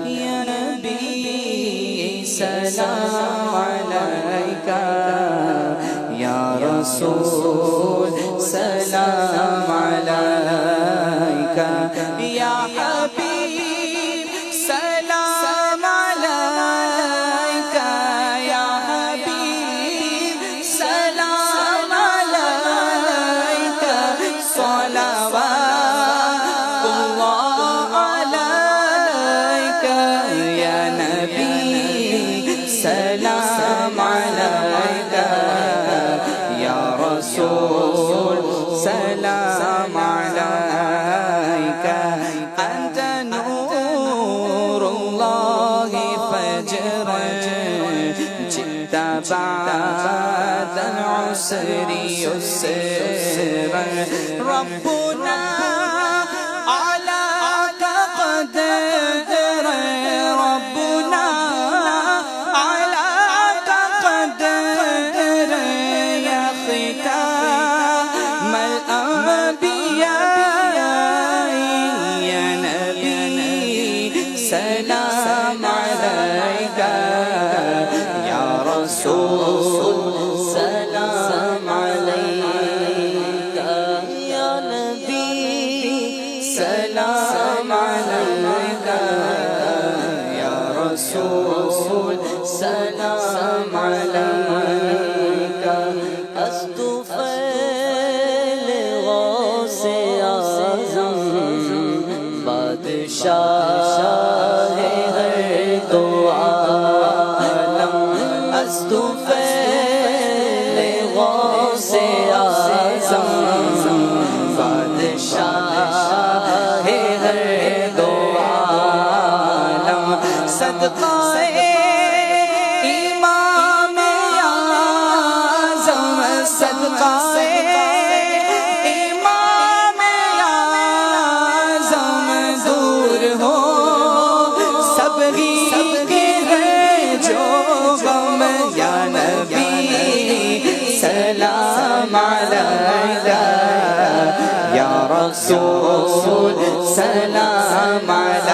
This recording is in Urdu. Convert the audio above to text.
یا نبی سلام علیکہ، یا رسول سلام علیکہ، یا حبیب سلام علیکہ، یا حبیب سلام علیکہ، صلوات اللہ علیکہ، یا نبی سلام علیکہ، یا رسول سلام علیکہ، انت نور اللہ فجرا جئت بعد العسر يسرا، ربنا أعلاك قدرا، ربنا أعلاك قدرا، يا ختام الأنبياء، يا نبي سلام عليك، يا رسول سلام عليك، يا نبي سلام عليك، يا رسول سلام عليك، اصطفیٰ غوث اعظم بادشاہ ہر دو عالم، اصطفیٰ غوث اعظم بادشاہ ہر دو عالم، صدقہ امام اعظم، صدقہ امام اعظم، دور ہو سب ہی ہے جو غم، یا نبی سلام علیکہ، یا رسول سلام علیکہ،